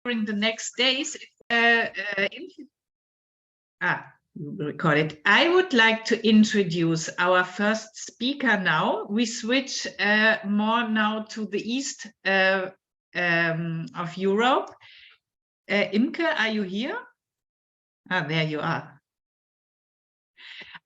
during the next days. You record it. I would like to introduce our first speaker now. We switch more now to the east of Europe. Imke, are you here? There you are.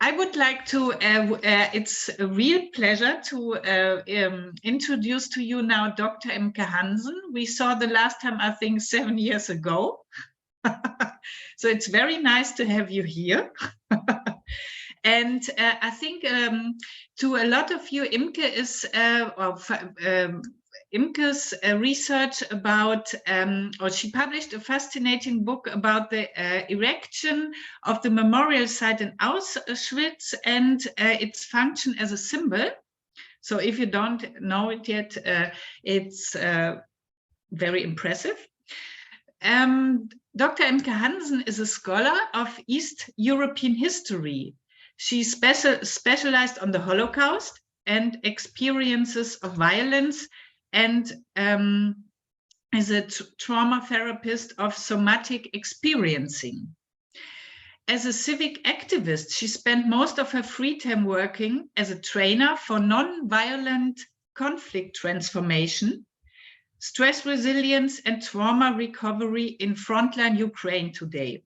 I would like to, it's a real pleasure to introduce to you now Dr. Imke Hansen. We saw the last time, I think, 7 years ago. So it's very nice to have you here. And I think to a lot of you, Imke is, Imke's research about, or she published a fascinating book about the erection of the memorial site in Auschwitz and its function as a symbol. So if you don't know it yet, it's very impressive. Dr. Imke Hansen is a scholar of East European history. She specialized on the Holocaust and experiences of violence, and is a trauma therapist of somatic experiencing. As a civic activist, she spent most of her free time working as a trainer for non-violent conflict transformation, stress resilience, and trauma recovery in frontline Ukraine today.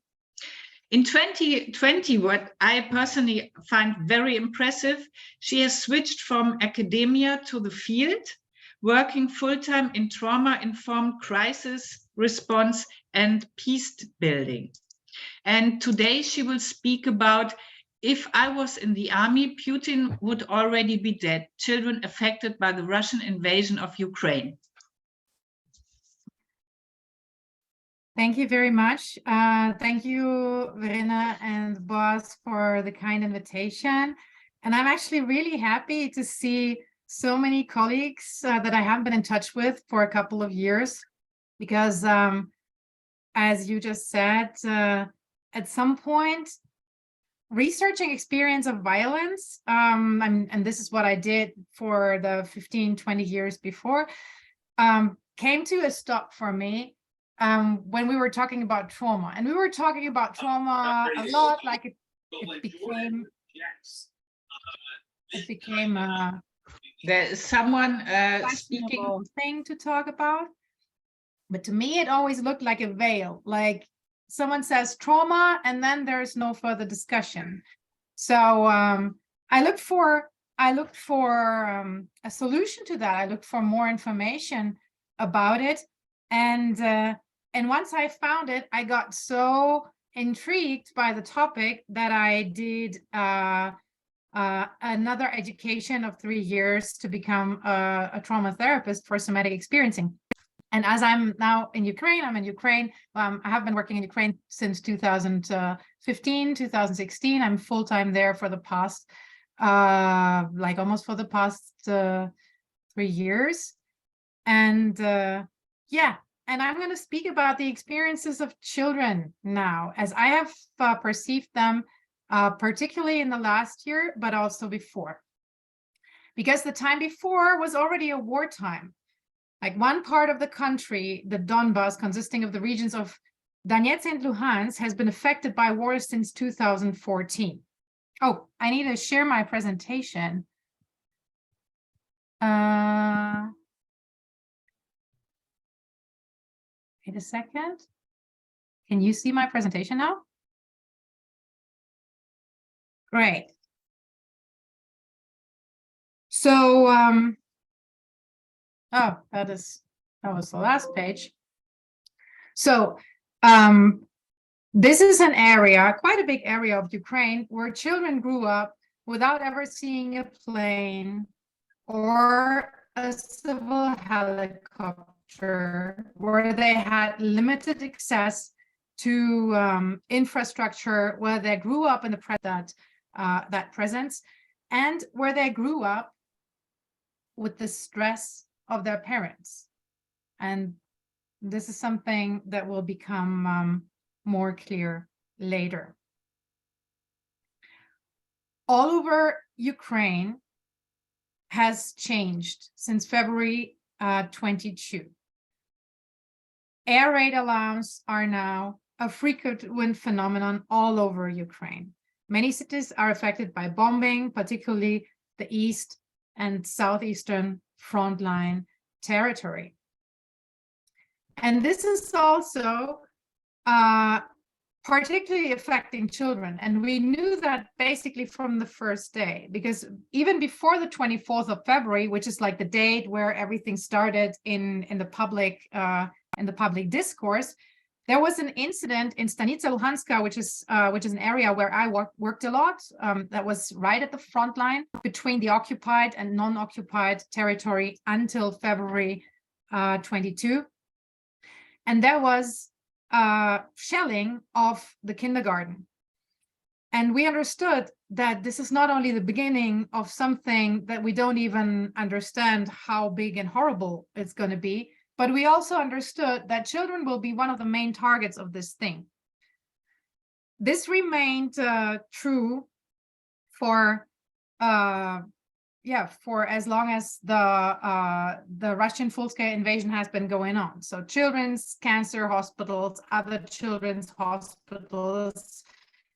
In 2020, what I personally find very impressive, she has switched from academia to the field, working full-time in trauma-informed crisis response and peace building. And today she will speak about, if I was in the army, Putin would already be dead, children affected by the Russian invasion of Ukraine. Thank you very much. Thank you, Verena and Boaz, for the kind invitation. And I'm actually really happy to see so many colleagues that I haven't been in touch with for a couple of years, because as you just said, at some point, researching experience of violence, and this is what I did for the 15, 20 years before, came to a stop for me when we were talking about trauma. And we were talking about trauma a lot, like it became there is someone speaking thing to talk about. But to me, it always looked like a veil, like someone says trauma and then there's no further discussion. So I looked for a solution to that. I looked for more information about it, and once I found it, I got so intrigued by the topic that I did another education of 3 years to become a trauma therapist for somatic experiencing. And as I'm now in Ukraine, I'm in Ukraine. I have been working in Ukraine since 2015, 2016. I'm full-time there for the past, almost for the past 3 years. And yeah, and I'm going to speak about the experiences of children now, as I have perceived them, particularly in the last year, but also before. Because the time before was already a wartime. Like one part of the country, the Donbas, consisting of the regions of Donetsk and Luhansk, has been affected by war since 2014. Oh, I need to share my presentation. Wait a second. Can you see my presentation now? Great. So, oh, that was the last page. So, this is an area, quite a big area of Ukraine, where children grew up without ever seeing a plane or a civil helicopter, where they had limited access to infrastructure, where they grew up in the that presence, and where they grew up with the stress of their parents. And this is something that will become more clear later. All over Ukraine has changed since February 22. Air raid alarms are now a frequent phenomenon all over Ukraine. Many cities are affected by bombing, particularly the east and southeastern frontline territory. And this is also particularly affecting children. And we knew that basically from the first day, because even before the 24th of February, which is like the date where everything started in the public discourse, there was an incident in Stanica Luhanska, which is an area where I worked a lot. That was right at the front line between the occupied and non-occupied territory until February 22. And there was shelling of the kindergarten. And we understood that this is not only the beginning of something that we don't even understand how big and horrible it's going to be, but we also understood that children will be one of the main targets of this thing. This remained true for as long as the Russian full-scale invasion has been going on. So children's cancer hospitals, other children's hospitals,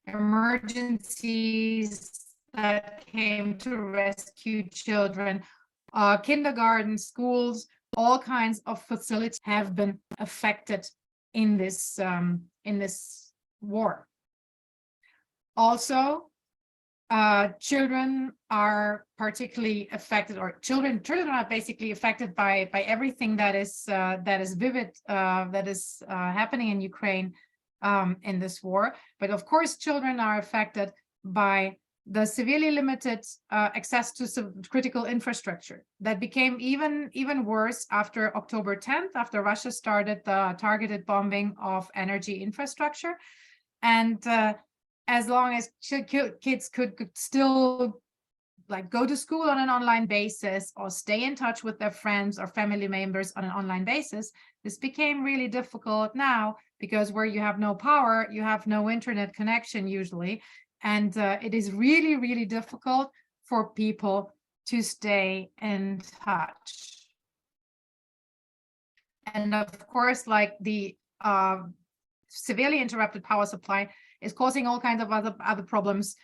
emergencies that came to rescue children, kindergarten, schools, all kinds of facilities have been affected in this war. Also, children are particularly affected, or children are basically affected by everything that is vivid, that is happening in Ukraine in this war. But of course, children are affected by the severely limited access to critical infrastructure that became even worse after October 10th, after Russia started the targeted bombing of energy infrastructure. And as long as kids could still like go to school on an online basis or stay in touch with their friends or family members on an online basis, this became really difficult now, because where you have no power, you have no internet connection usually. And it is really, really difficult for people to stay in touch. And of course, like the severely interrupted power supply is causing all kinds of other problems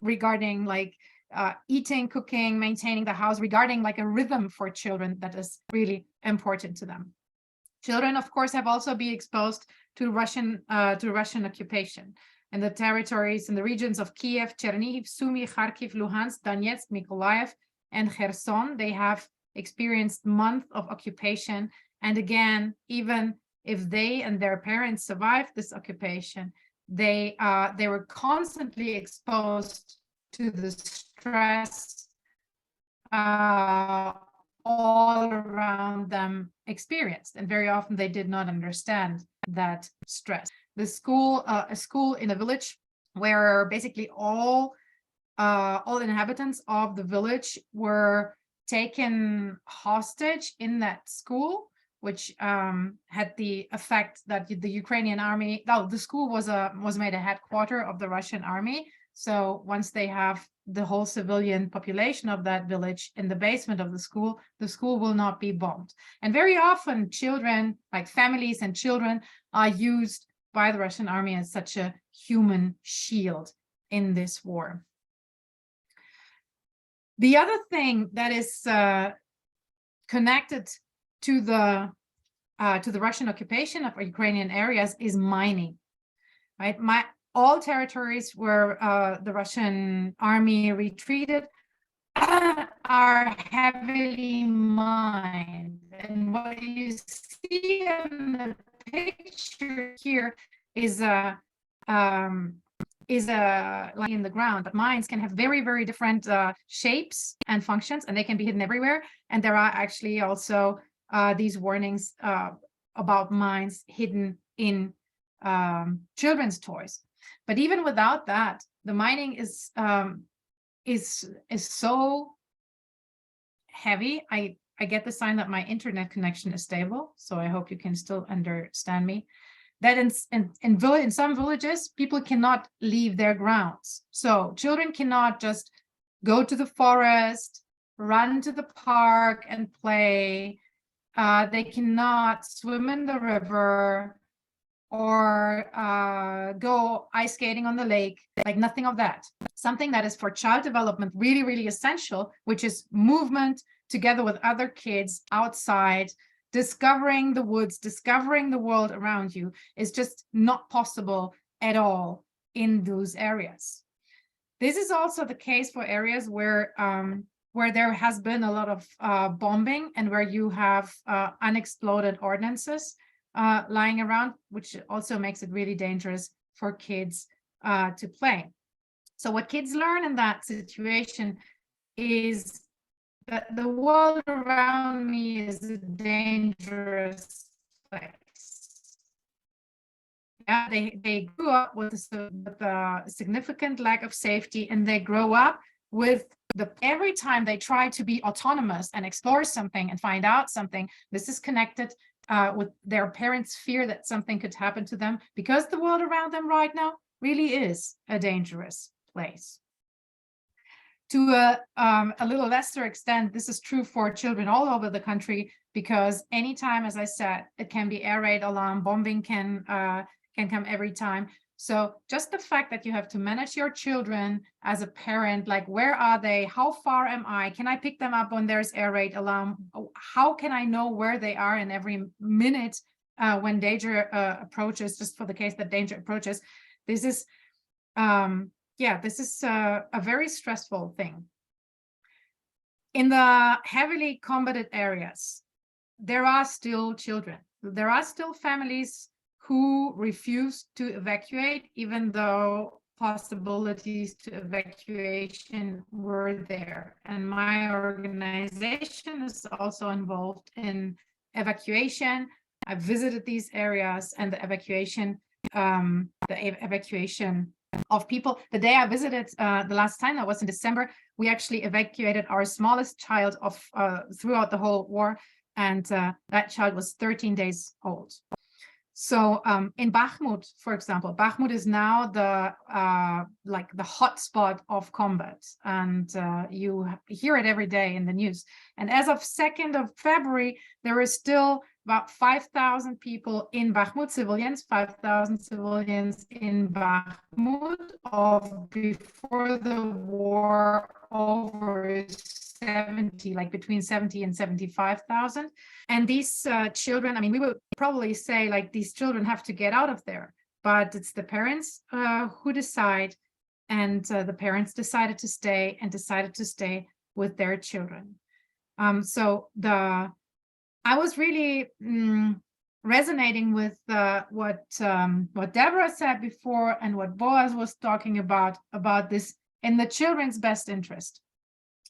regarding like eating, cooking, maintaining the house, regarding like a rhythm for children that is really important to them. Children, of course, have also been exposed to Russian occupation. And the territories in the regions of Kiev, Chernihiv, Sumy, Kharkiv, Luhansk, Donetsk, Mykolaiv, and Kherson, they have experienced months of occupation. And again, even if they and their parents survived this occupation, they were constantly exposed to the stress all around them experienced, and very often they did not understand that stress. The school, a school in a village where basically all inhabitants of the village were taken hostage in that school, which had the effect that the Ukrainian army, the school was made a headquarter of the Russian army. So once they have the whole civilian population of that village in the basement of the school will not be bombed. And very often children, like families and children, are used by the Russian army as such a human shield in this war. The other thing that is connected to the Russian occupation of Ukrainian areas is mining, right? All territories where the Russian army retreated are heavily mined. And what you see in the picture here is a line in the ground, but mines can have very, very different shapes and functions, and they can be hidden everywhere. And there are actually also these warnings about mines hidden in children's toys. But even without that, the mining is so heavy. I get the sign that my internet connection is stable, so I hope you can still understand me. That in some villages, people cannot leave their grounds. So children cannot just go to the forest, run to the park and play. They cannot swim in the river or go ice skating on the lake, like nothing of that. Something that is for child development really, really essential, which is movement together with other kids outside, discovering the woods, discovering the world around you, is just not possible at all in those areas. This is also the case for areas where there has been a lot of bombing and where you have unexploded ordnances lying around, which also makes it really dangerous for kids to play. So what kids learn in that situation is that the world around me is a dangerous place. Yeah, they grew up with a significant lack of safety, and they grow up with every time they try to be autonomous and explore something and find out something, this is connected with their parents' fear that something could happen to them, because the world around them right now really is a dangerous place. To a little lesser extent, this is true for children all over the country, because anytime, as I said, it can be air raid alarm, bombing can come every time. So just the fact that you have to manage your children as a parent, like where are they? How far am I? Can I pick them up when there's air raid alarm? How can I know where they are in every minute when danger approaches, just for the case that danger approaches? This is, this is a very stressful thing. In the heavily combated areas, there are still children. There are still families who refuse to evacuate, even though possibilities to evacuation were there. And my organization is also involved in evacuation. I visited these areas and the evacuation of people. The day I visited, the last time, that was in December, we actually evacuated our smallest child of throughout the whole war, and that child was 13 days old. So in Bakhmut, for example, Bakhmut is now the hotspot of combat, and you hear it every day in the news. And as of 2nd of February, there is still about 5,000 people in Bakhmut, civilians, 5,000 civilians in Bakhmut. Of before the war over 70, like between 70 and 75,000. And these children, I mean, we would probably say like these children have to get out of there, but it's the parents who decide, and the parents decided to stay with their children. I was really resonating with what Deborah said before, and what Boaz was talking about this in the children's best interest.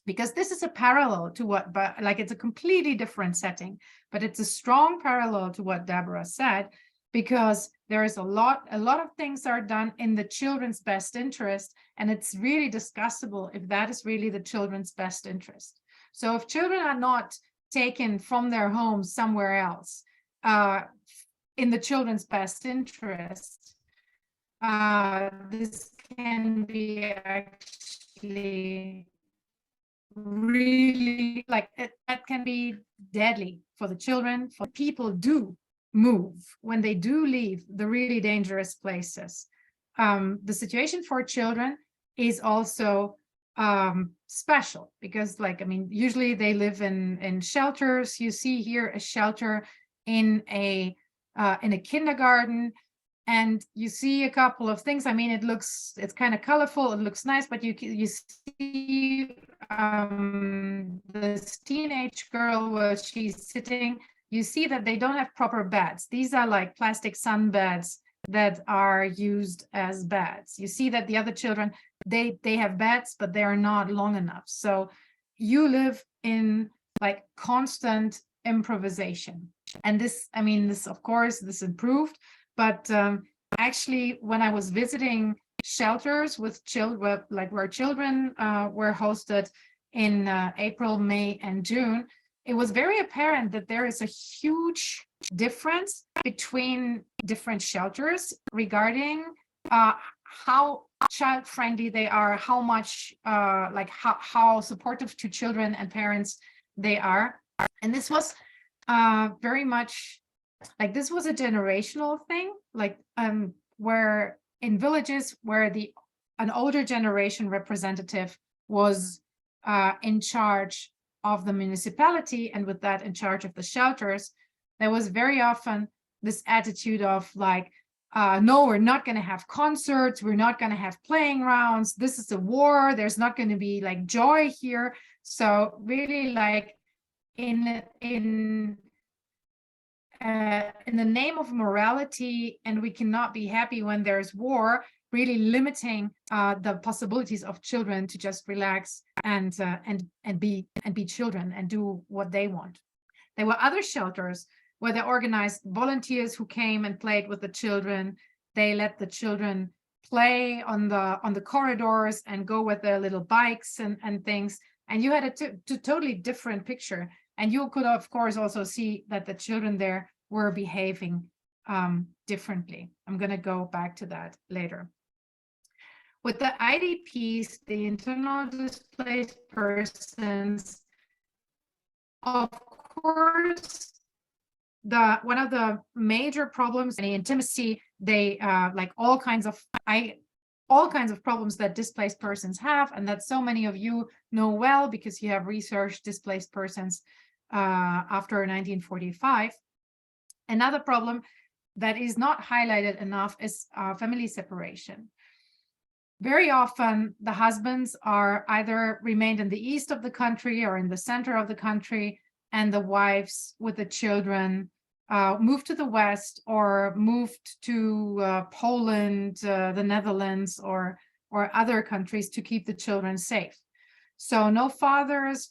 Because this is a parallel to it's a completely different setting, but it's a strong parallel to what Deborah said, because there is a lot of things are done in the children's best interest, and it's really discussable if that is really the children's best interest. So if children are not taken from their homes somewhere else in the children's best interest, this can be actually really that can be deadly for the children. For people do move when they do leave the really dangerous places. The situation for children is also special, because usually they live in shelters. You see here a shelter in a kindergarten, and you see a couple of things. I mean, it's kind of colorful, it looks nice, but you see this teenage girl where she's sitting. You see that they don't have proper beds. These are like plastic sun beds that are used as beds. You see that the other children, they have beds, but they are not long enough. So you live in like constant improvisation. And this of course, this improved. But actually, when I was visiting shelters with children, where children were hosted in April, May, and June, it was very apparent that there is a huge difference between different shelters regarding how child-friendly they are, how much, how supportive to children and parents they are. And this was very much like this was a generational thing, like where in villages where an older generation representative was in charge of the municipality, and with that in charge of the shelters, there was very often this attitude of like, no, we're not going to have concerts, we're not going to have playing rounds, this is a war, there's not going to be like joy here. So really like in the name of morality, and we cannot be happy when there's war, really limiting the possibilities of children to just relax and be children and do what they want. There were other shelters where they organized volunteers who came and played with the children. They let the children play on the corridors and go with their little bikes and things. And you had a totally different picture. And you could, of course, also see that the children there were behaving differently. I'm going to go back to that later. With the IDPs, the internal displaced persons, of course, one of the major problems, the intimacy, they like all kinds of problems that displaced persons have, and that so many of you know well because you have researched displaced persons after 1945. Another problem that is not highlighted enough is family separation. Very often the husbands are either remained in the east of the country or in the center of the country, and the wives with the children moved to the west or moved to Poland, the Netherlands, or other countries to keep the children safe. So no fathers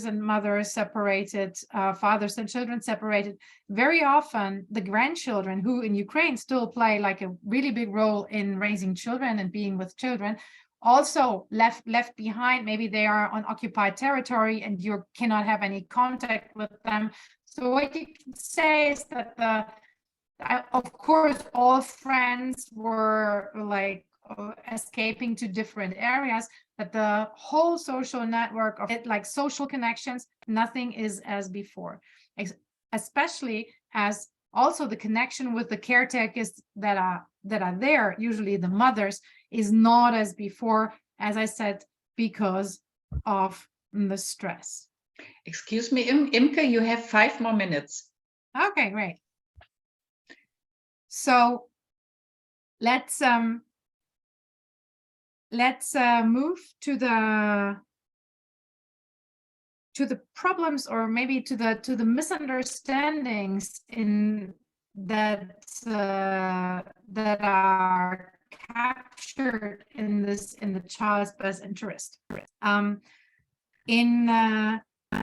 and mothers separated, fathers and children separated. Very often the grandchildren, who in Ukraine still play like a really big role in raising children and being with children, also left behind. Maybe they are on occupied territory and you cannot have any contact with them. So what you can say is that of course all friends were like escaping to different areas, but the whole social network of it, like social connections, nothing is as before, especially as also the connection with the caretakers that are there, usually the mothers, is not as before, as I said, because of the stress. Excuse me, Imke, you have 5 more minutes. Okay, great. So let's move to the problems, or maybe to the misunderstandings in that are captured in the child's best interest.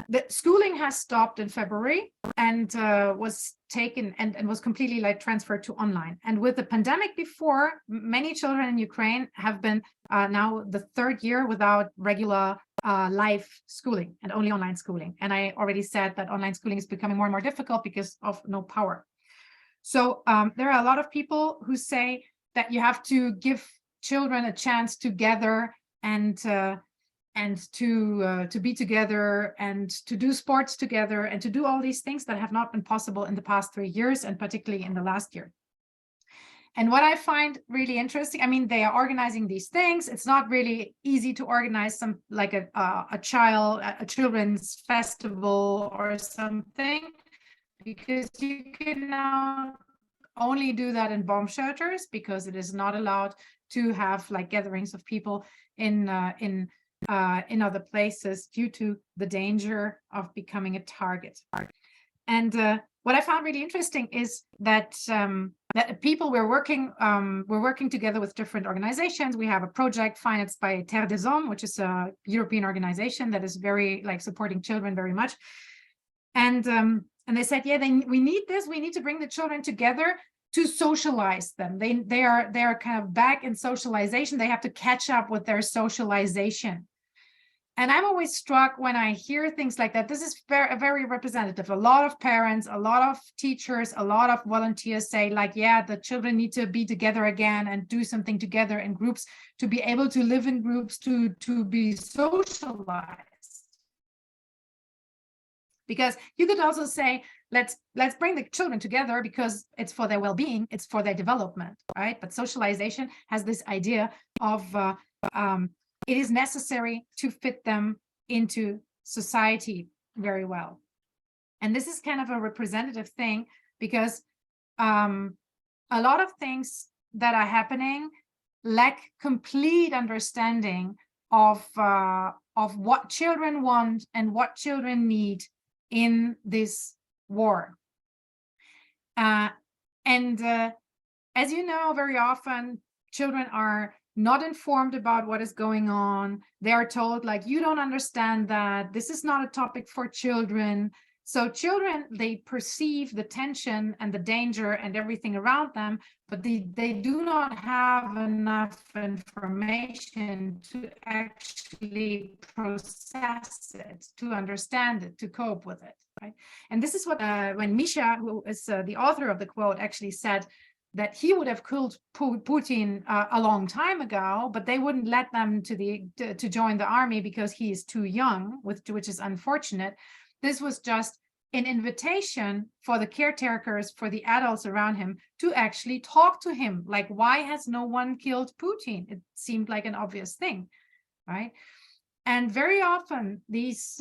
The schooling has stopped in February and was taken and was completely like transferred to online. And with the pandemic before, many children in Ukraine have been now the 3rd year without regular live schooling and only online schooling. And I already said that online schooling is becoming more and more difficult because of no power. So there are a lot of people who say that you have to give children a chance to gather and to be together and to do sports together and to do all these things that have not been possible in the past 3 years, and particularly in the last year. And what I find really interesting, I mean, they are organizing these things. It's not really easy to organize some like a children's festival or something, because you can now only do that in bomb shelters, because it is not allowed to have like gatherings of people in other places due to the danger of becoming a target. And what I found really interesting is that that people we're working together with different organizations. We have a project financed by Terre des Hommes, which is a European organization that is very like supporting children very much. And they said, yeah, we need this. We need to bring the children together to socialize them. They are kind of back in socialization. They have to catch up with their socialization. And I'm always struck when I hear things like that. This is very representative. A lot of parents, a lot of teachers, a lot of volunteers say like, yeah, the children need to be together again and do something together in groups to be able to live in groups, to be socialized. Because you could also say let's bring the children together because it's for their well-being, it's for their development, right? But socialization has this idea of it is necessary to fit them into society very well. And this is kind of a representative thing because a lot of things that are happening lack complete understanding of what children want and what children need in this war. As you know, very often children are not informed about what is going on. They are told, like, you don't understand that, this is not a topic for children. So children, they perceive the tension and the danger and everything around them, but they do not have enough information to actually process it, to understand it, to cope with it, right? And this is what, when Misha, who is the author of the quote, actually said that he would have killed Putin a long time ago, but they wouldn't let them to join the army because he is too young, which is unfortunate. This was just an invitation for the caretakers, for the adults around him, to actually talk to him. Like, why has no one killed Putin? It seemed like an obvious thing, right? And very often these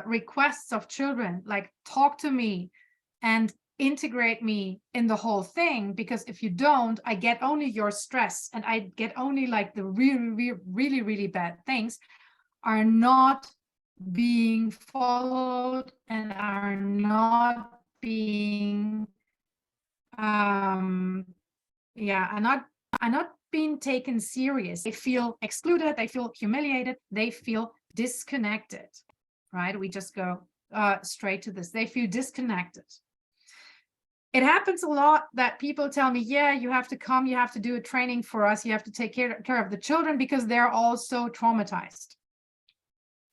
requests of children, like, talk to me and integrate me in the whole thing, because if you don't, I get only your stress and I get only like the really bad things, are not being followed and are not being are not being taken serious. They feel excluded, they feel humiliated, they feel disconnected, right? We just go straight to this. They feel disconnected. It happens a lot that people tell me, yeah, you have to come, you have to do a training for us, you have to take care of the children because they're all so traumatized.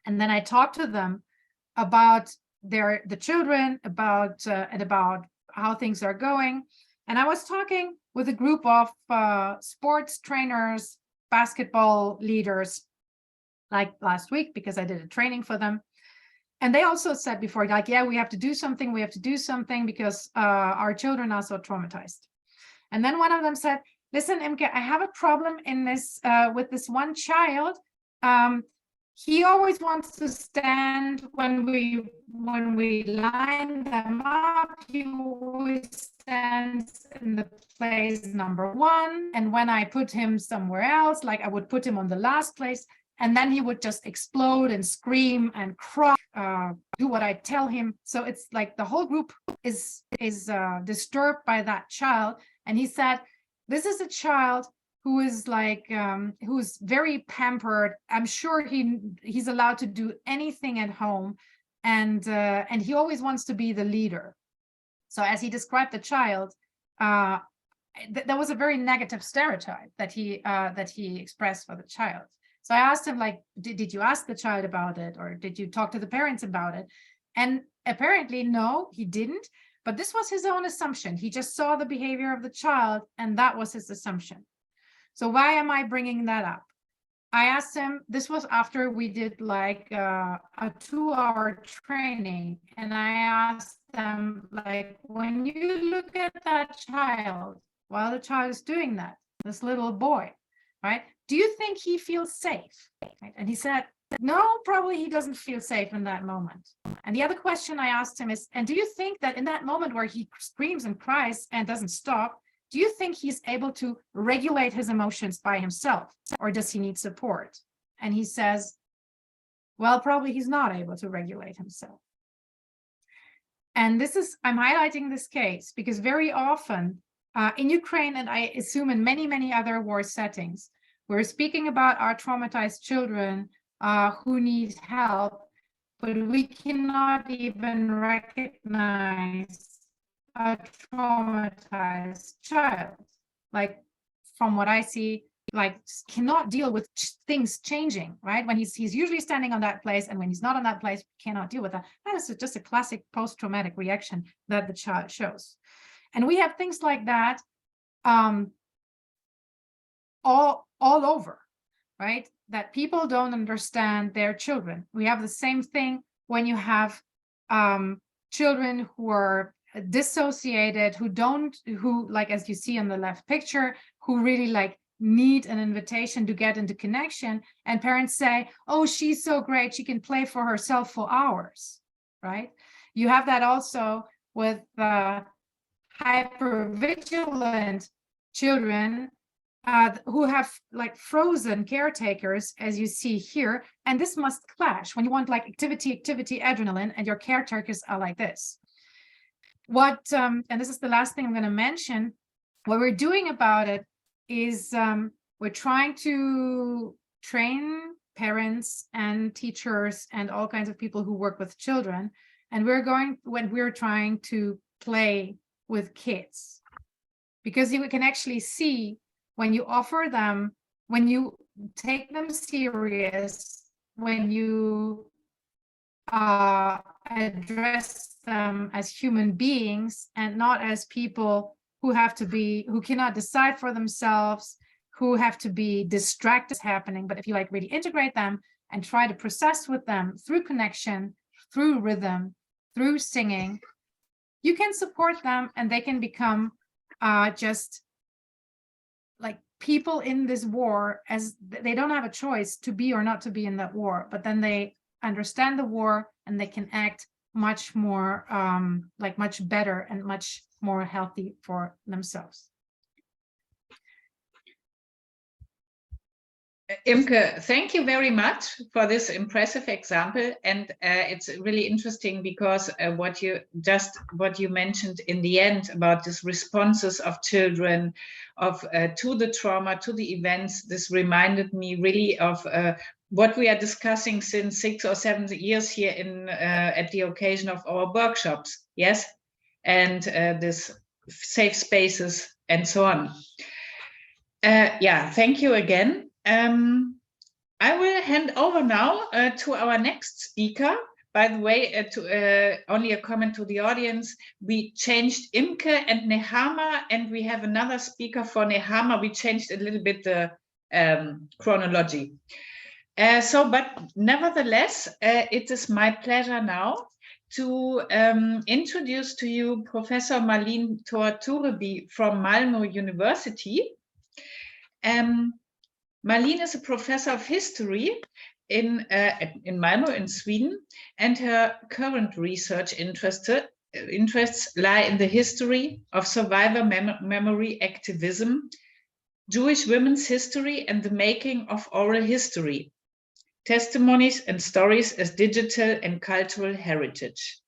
And then I talk to them about the children, about how things are going. And I was talking with a group of sports trainers, basketball leaders, like last week, because I did a training for them. And they also said before, like, yeah, we have to do something because our children are so traumatized. And then one of them said, listen, Imke, I have a problem in this with this one child. He always wants to stand when we line them up. He always stands in the place number 1. And when I put him somewhere else, like I would put him on the last place, and then he would just explode and scream and cry, do what I tell him. So it's like the whole group is disturbed by that child. And he said, this is a child who is like, who's very pampered. I'm sure he's allowed to do anything at home. And he always wants to be the leader. So as he described the child, there was a very negative stereotype that he expressed for the child. So I asked him, like, did you ask the child about it, or did you talk to the parents about it? And apparently, no, he didn't. But this was his own assumption. He just saw the behavior of the child, and that was his assumption. So why am I bringing that up? I asked him, this was after we did like a 2-hour training. And I asked them, like, when you look at that child, while the child is doing that, this little boy, right? Do you think he feels safe? Right? And he said, no, probably he doesn't feel safe in that moment. And the other question I asked him is, and do you think that in that moment where he screams and cries and doesn't stop, do you think he's able to regulate his emotions by himself, or does he need support? And he says, well, probably he's not able to regulate himself. And I'm highlighting this case because very often in Ukraine, and I assume in many, many other war settings, we're speaking about our traumatized children who need help, but we cannot even recognize a traumatized child. Like, from what I see, like, cannot deal with things changing, right? When he's usually standing on that place, and when he's not on that place, cannot deal with that. That is just a classic post-traumatic reaction that the child shows. And we have things like that all over, right? That people don't understand their children. We have the same thing when you have children who are dissociated, who like, as you see on the left picture, who really like need an invitation to get into connection, and parents say, oh, she's so great, she can play for herself for hours, right? You have that also with hypervigilant children who have like frozen caretakers, as you see here, and this must clash when you want like activity, adrenaline, and your caretakers are like this. What and this is the last thing I'm going to mention, what we're doing about it is we're trying to train parents and teachers and all kinds of people who work with children, and we're trying to play with kids, because you can actually see when you offer them, when you take them serious, when you address them as human beings and not as people who cannot decide for themselves, who have to be distracted happening. But if you like really integrate them and try to process with them through connection, through rhythm, through singing, you can support them and they can become just like people in this war, as they don't have a choice to be or not to be in that war, but then they understand the war and they can act much more like much better and much more healthy for themselves. Imke, thank you very much for this impressive example, and it's really interesting because what you mentioned in the end about these responses of children to the trauma, to the events, this reminded me really of what we are discussing since 6 or 7 years here in at the occasion of our workshops, yes, and this safe spaces and so on. Yeah, thank you again. I will hand over now to our next speaker. By the way, only a comment to the audience. We changed Imke and Nehama, and we have another speaker for Nehama. We changed a little bit the chronology. But nevertheless, it is my pleasure now to introduce to you Professor Malin Thor Tureby from Malmö University. Malin is a professor of history in Malmö in Sweden, and her current research interests lie in the history of survivor memory activism, Jewish women's history, and the making of oral history, testimonies and stories as digital and cultural heritage.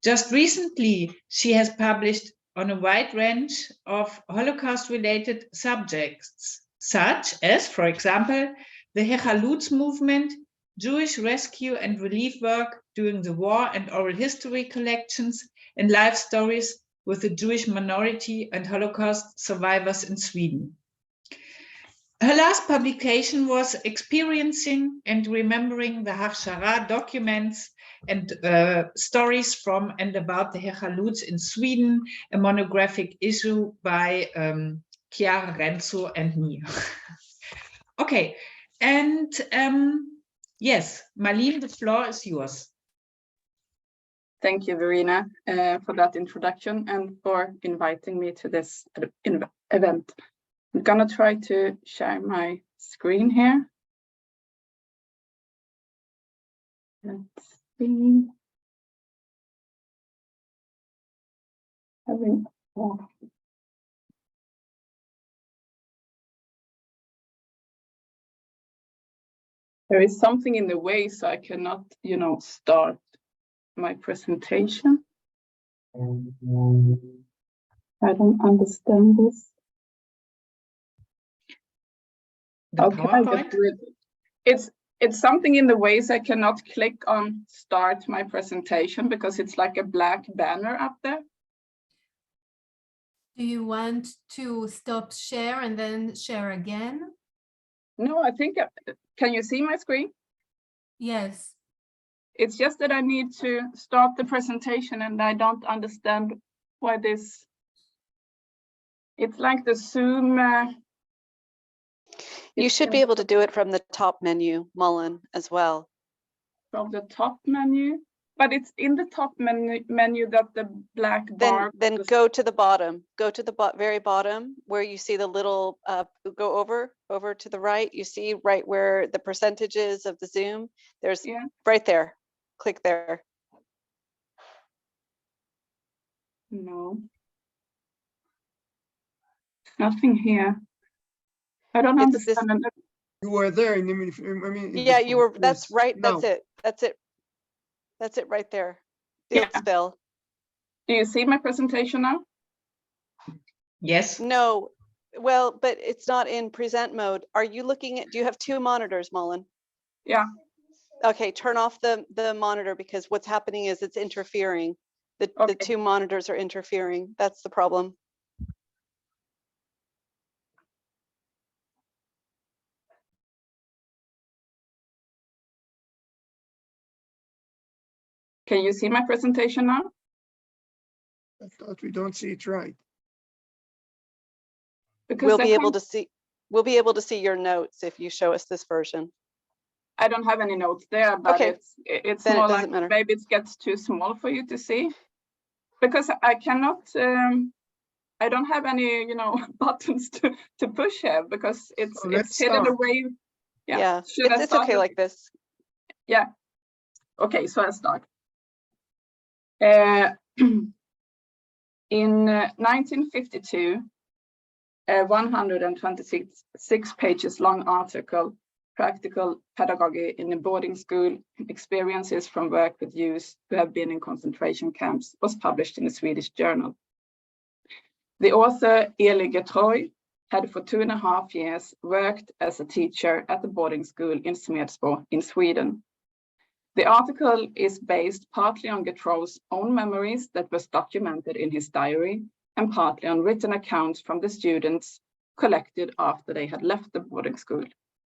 Just recently, she has published on a wide range of Holocaust-related subjects, such as, for example, the Hechaluts movement, Jewish rescue and relief work during the war and oral history collections, and life stories with the Jewish minority and Holocaust survivors in Sweden. Her last publication was Experiencing and Remembering the Hachshara documents and stories from and about the Hechaluts in Sweden, a monographic issue by Chiara Renzo and me. Okay, and yes, Malin, the floor is yours. Thank you, Verena, for that introduction and for inviting me to this event. I'm gonna try to share my screen here. Let's see. There is something in the way, so I cannot, start my presentation. I don't understand this. It's something in the ways I cannot click on start my presentation because it's like a black banner up there. Do you want to stop share and then share again? No, I think, can you see my screen? Yes. It's just that I need to start the presentation and I don't understand why this, it's like the Zoom. You should be able to do it from the top menu, Malin, as well. From the top menu? But it's in the top menu that the black bar. Then go to the bottom. Go to the very bottom where you see the little, go over to the right. You see right where the percentages of the Zoom. There's right there. Click there. No. Nothing here. I don't understand. You were there. I mean, Yeah, you were. That's right. No. That's it. That's it. That's it right there. Field spell. Do you see my presentation now? Yes. No. Well, but it's not in present mode. Are you looking at? Do you have two monitors, Malin? Yeah. Okay. Turn off the monitor because what's happening is it's interfering. The two monitors are interfering. That's the problem. Can you see my presentation now? I thought we don't see it right. Because We'll be able to see. We'll be able to see your notes if you show us this version. I don't have any notes there, but it's then more it doesn't like matter. maybe it gets too small for you to see. Because I cannot. I don't have any, buttons to push here because it's hidden away. Yeah. Should I It's start okay like this. Yeah. Okay, so I start. In 1952, a 126 pages long article, Practical Pedagogy in a Boarding School, Experiences from Work with Youth who have been in concentration camps, was published in a Swedish journal. The author, Eli Getroy, had for 2.5 years worked as a teacher at the boarding school in Smedsbo in Sweden. The article is based partly on Getroy's own memories that was documented in his diary and partly on written accounts from the students collected after they had left the boarding school.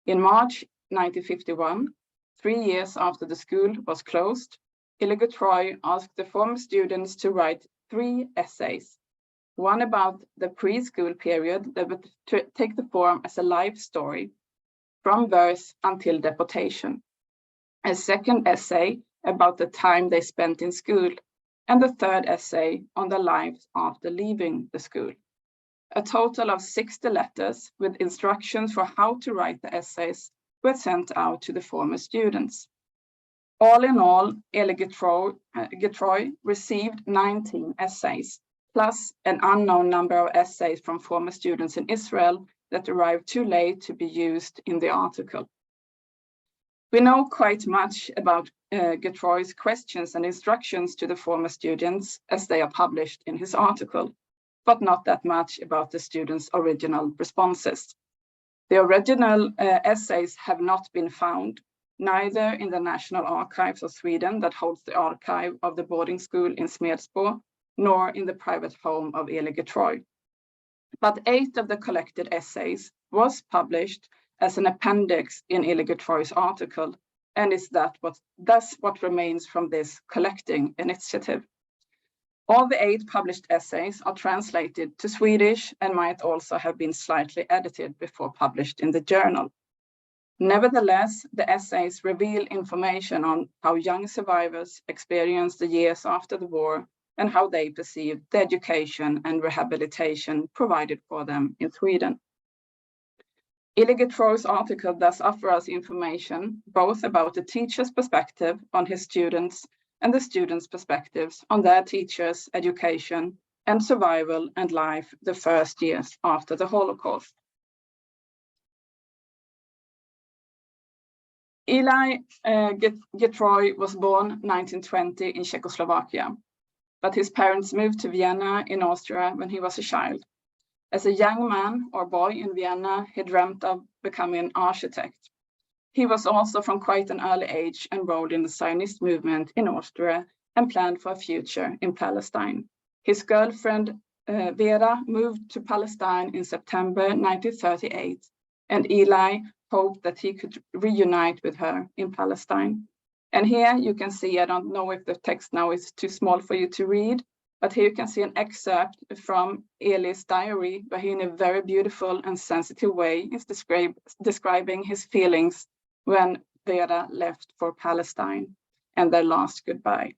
In March 1951, 3 years after the school was closed, Eli Getroy asked the former students to write 3 essays, one about the preschool period that would take the form as a life story from birth until deportation, a second essay about the time they spent in school, and the third essay on their lives after leaving the school. A total of 60 letters with instructions for how to write the essays were sent out to the former students. All in all, Eli Getroy received 19 essays, plus an unknown number of essays from former students in Israel that arrived too late to be used in the article. We know quite much about Getroy's questions and instructions to the former students as they are published in his article, but not that much about the students' original responses. The original essays have not been found, neither in the National Archives of Sweden that holds the archive of the boarding school in Smedsbo, nor in the private home of Eli Getroy. But 8 of the collected essays was published as an appendix in Eli Getroy's article, and is thus what remains from this collecting initiative. All the 8 published essays are translated to Swedish and might also have been slightly edited before published in the journal. Nevertheless, the essays reveal information on how young survivors experienced the years after the war and how they perceived the education and rehabilitation provided for them in Sweden. Eli Getroy's article thus offers us information both about the teacher's perspective on his students and the students' perspectives on their teachers' education and survival and life the first years after the Holocaust. Eli Getroy was born 1920 in Czechoslovakia, but his parents moved to Vienna in Austria when he was a child. As a young man or boy in Vienna, he dreamt of becoming an architect. He was also from quite an early age enrolled in the Zionist movement in Austria and planned for a future in Palestine. His girlfriend, Vera, moved to Palestine in September 1938, and Eli hoped that he could reunite with her in Palestine. And here you can see, I don't know if the text now is too small for you to read, but here you can see an excerpt from Eli's diary, where he in a very beautiful and sensitive way is describing his feelings when Vera left for Palestine. and their last goodbye.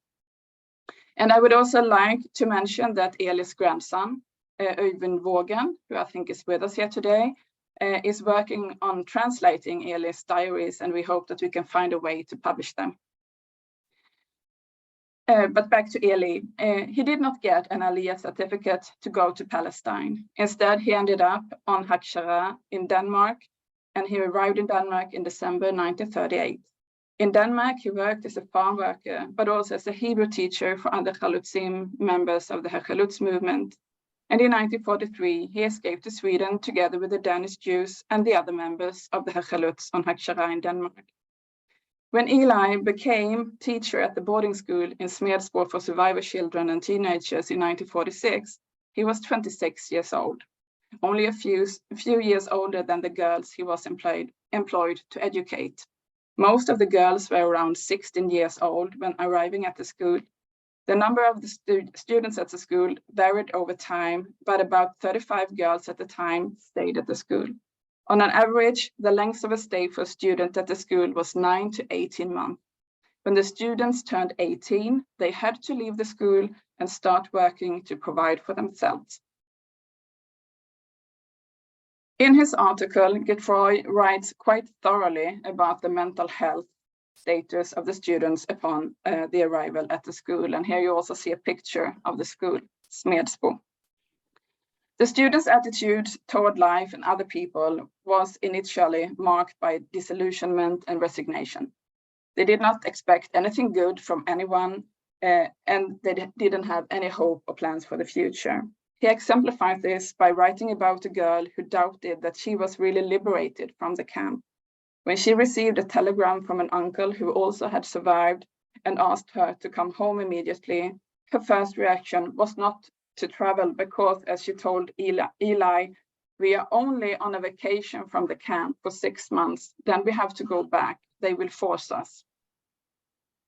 And I would also like to mention that Eli's grandson, Øyvind Vågen, who I think is with us here today, is working on translating Eli's diaries, and we hope that we can find a way to publish them. But back to Eli, he did not get an Aliyah certificate to go to Palestine. Instead, he ended up on Hakshara in Denmark, and he arrived in Denmark in December 1938. In Denmark, he worked as a farm worker, but also as a Hebrew teacher for other Chalutzim members of the Chalutz movement. And in 1943, he escaped to Sweden together with the Danish Jews and the other members of the Chalutz on Hakshara in Denmark. When Eli became teacher at the boarding school in Smedsbo for survivor children and teenagers in 1946, he was 26 years old, only a few years older than the girls he was employed to educate. Most of the girls were around 16 years old when arriving at the school. The number of the students at the school varied over time, but about 35 girls at the time stayed at the school. On an average, the length of a stay for a student at the school was 9 to 18 months. When the students turned 18, they had to leave the school and start working to provide for themselves. In his article, Getroy writes quite thoroughly about the mental health status of the students upon the arrival at the school. And here you also see a picture of the school, Smedsbo. The students' attitude toward life and other people was initially marked by disillusionment and resignation. They did not expect anything good from anyone, and they didn't have any hope or plans for the future. He exemplified this by writing about a girl who doubted that she was really liberated from the camp. When she received a telegram from an uncle who also had survived and asked her to come home immediately, her first reaction was not to travel because, as she told Eli, we are only on a vacation from the camp for 6 months, then we have to go back. They will force us.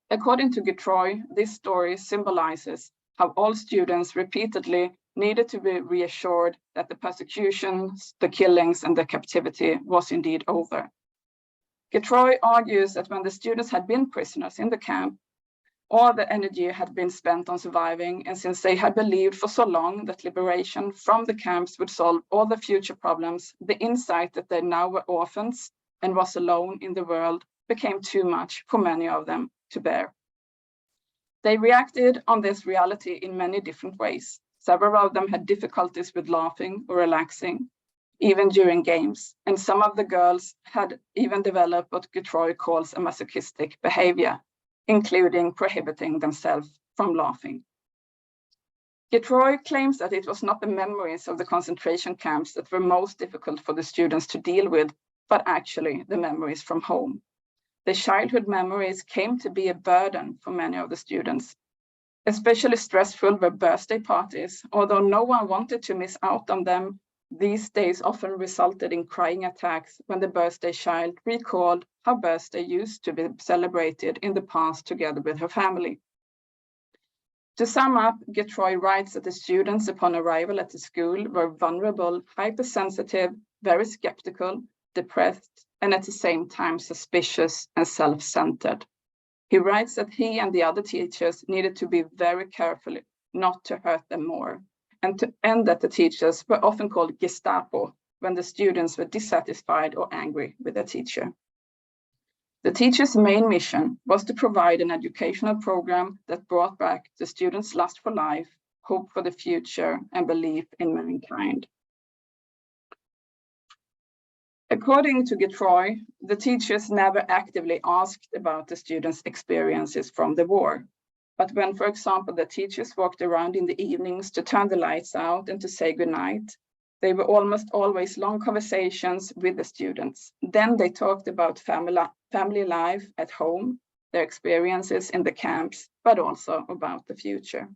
According to Getroy, this story symbolizes how all students repeatedly needed to be reassured that the persecutions, the killings, and the captivity was indeed over. Getroy argues that when the students had been prisoners in the camp, all the energy had been spent on surviving, and since they had believed for so long that liberation from the camps would solve all the future problems, the insight that they now were orphans and was alone in the world became too much for many of them to bear. They reacted on this reality in many different ways. Several of them had difficulties with laughing or relaxing, even during games, and some of the girls had even developed what Getroy calls a masochistic behavior, including prohibiting themselves from laughing. Getroy claims that it was not the memories of the concentration camps that were most difficult for the students to deal with, but actually the memories from home. The childhood memories came to be a burden for many of the students. Especially stressful were birthday parties. Although no one wanted to miss out on them, these days often resulted in crying attacks when the birthday child recalled how birthday used to be celebrated in the past together with her family. To sum up, Getroy writes that the students upon arrival at the school were vulnerable, hypersensitive, very skeptical, depressed, and at the same time suspicious and self-centered. He writes that he and the other teachers needed to be very careful not to hurt them more, and that the teachers were often called Gestapo when the students were dissatisfied or angry with their teacher. The teacher's main mission was to provide an educational program that brought back the students' lust for life, hope for the future, and belief in mankind. According to Getroy, the teachers never actively asked about the students' experiences from the war. But when, for example, the teachers walked around in the evenings to turn the lights out and to say goodnight, they were almost always long conversations with the students. Then they talked about family life at home, their experiences in the camps, but also about the future.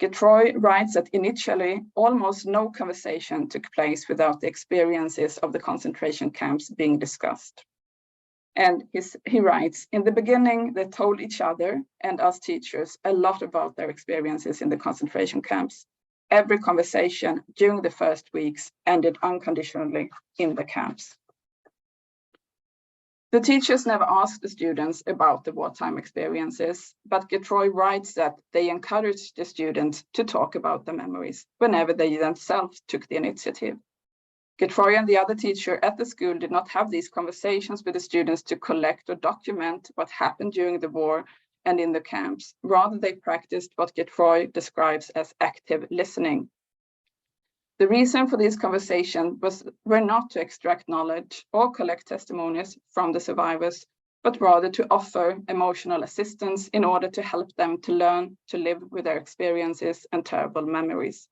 Getroy writes that initially, almost no conversation took place without the experiences of the concentration camps being discussed. And he writes, in the beginning, they told each other and us teachers a lot about their experiences in the concentration camps. Every conversation during the first weeks ended unconditionally in the camps. The teachers never asked the students about the wartime experiences, but Getroy writes that they encouraged the students to talk about the memories whenever they themselves took the initiative. Getroy and the other teacher at the school did not have these conversations with the students to collect or document what happened during the war and in the camps. Rather, they practiced what Getroy describes as active listening. The reason for these conversations were not to extract knowledge or collect testimonies from the survivors, but rather to offer emotional assistance in order to help them to learn to live with their experiences and terrible memories.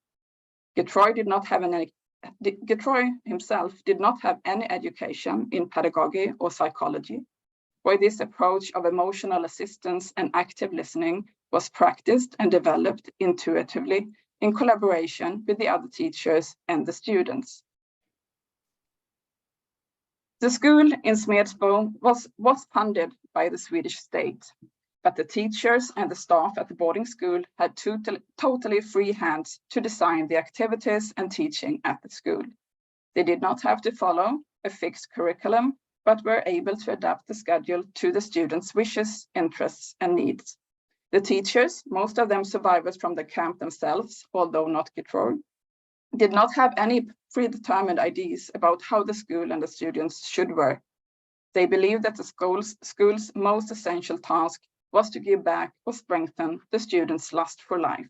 Getroy himself did not have any education in pedagogy or psychology, where this approach of emotional assistance and active listening was practiced and developed intuitively in collaboration with the other teachers and the students. The school in Smedsbo was funded by the Swedish state, but the teachers and the staff at the boarding school had totally free hands to design the activities and teaching at the school. They did not have to follow a fixed curriculum, but were able to adapt the schedule to the students' wishes, interests, and needs. The teachers, most of them survivors from the camp themselves, although not Getroy, did not have any predetermined ideas about how the school and the students should work. They believed that the school's most essential task was to give back or strengthen the students' lust for life.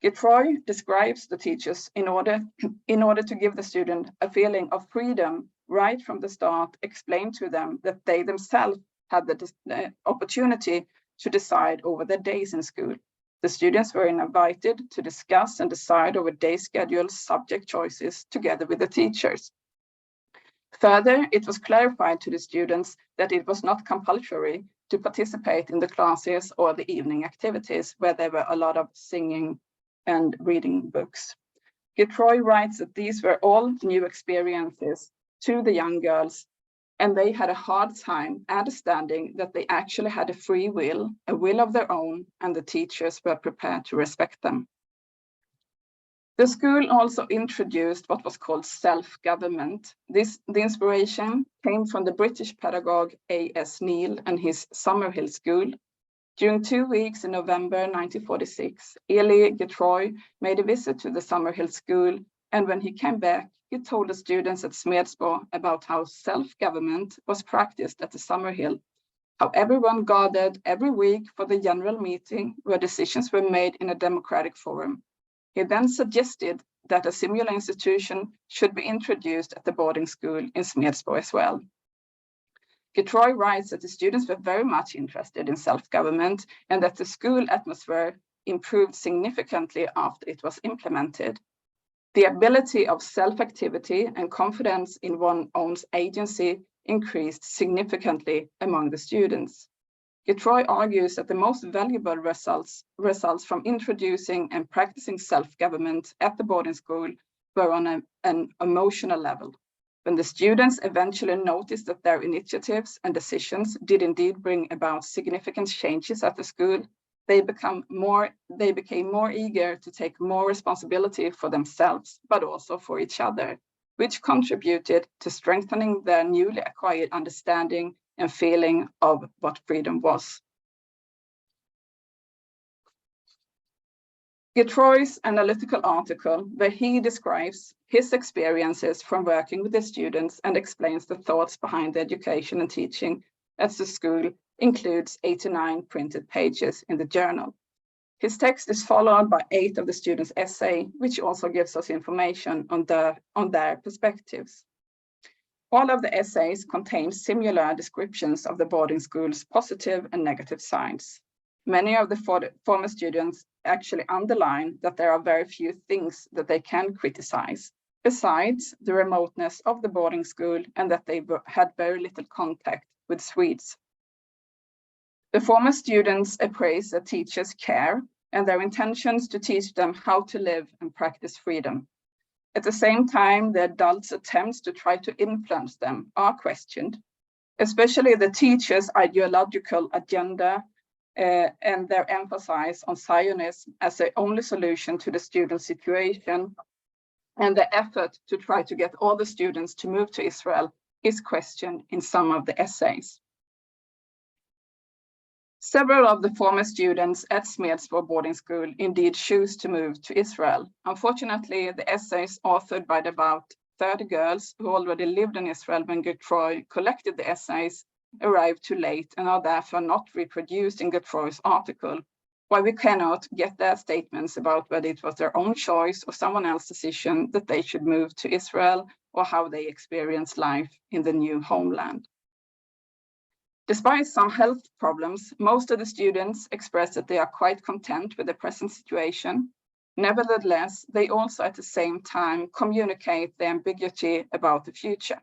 Getroy describes the teachers in order to give the student a feeling of freedom right from the start, explain to them that they themselves had the opportunity to decide over their days in school. The students were invited to discuss and decide over day schedules, subject choices together with the teachers. Further, it was clarified to the students that it was not compulsory to participate in the classes or the evening activities where there were a lot of singing and reading books. Getroy writes that these were all new experiences to the young girls, and they had a hard time understanding that they actually had a free will, a will of their own, and the teachers were prepared to respect them. The school also introduced what was called self-government. The inspiration came from the British pedagogue A.S. Neil and his Summerhill School. During 2 weeks in November 1946, Eli Getroy made a visit to the Summerhill School, and when he came back, he told the students at Smedsbo about how self-government was practiced at the Summerhill, how everyone gathered every week for the general meeting where decisions were made in a democratic forum. He then suggested that a similar institution should be introduced at the boarding school in Smedsbo as well. Getroy writes that the students were very much interested in self-government and that the school atmosphere improved significantly after it was implemented. The ability of self-activity and confidence in one's own agency increased significantly among the students. Getroy argues that the most valuable results from introducing and practicing self-government at the boarding school were on an emotional level. When the students eventually noticed that their initiatives and decisions did indeed bring about significant changes at the school, they became more eager to take more responsibility for themselves, but also for each other, which contributed to strengthening their newly acquired understanding and feeling of what freedom was. Getroy's analytical article, where he describes his experiences from working with the students and explains the thoughts behind the education and teaching at the school, includes 89 printed pages in the journal. His text is followed by 8 of the students' essay, which also gives us information on their perspectives. All of the essays contain similar descriptions of the boarding school's positive and negative sides. Many of the former students actually underline that there are very few things that they can criticize, besides the remoteness of the boarding school and that they had very little contact with Swedes. The former students appraise the teachers' care and their intentions to teach them how to live and practice freedom. At the same time, the adults' attempts to try to influence them are questioned, especially the teachers' ideological agenda and their emphasis on Zionism as the only solution to the student situation, and the effort to try to get all the students to move to Israel is questioned in some of the essays. Several of the former students at Smedsbo boarding school indeed choose to move to Israel. Unfortunately, the essays authored by about 30 girls who already lived in Israel when Gertroy collected the essays arrived too late and are therefore not reproduced in Gertroy's article, while we cannot get their statements about whether it was their own choice or someone else's decision that they should move to Israel or how they experienced life in the new homeland. Despite some health problems, most of the students express that they are quite content with the present situation. Nevertheless, they also at the same time communicate the ambiguity about the future.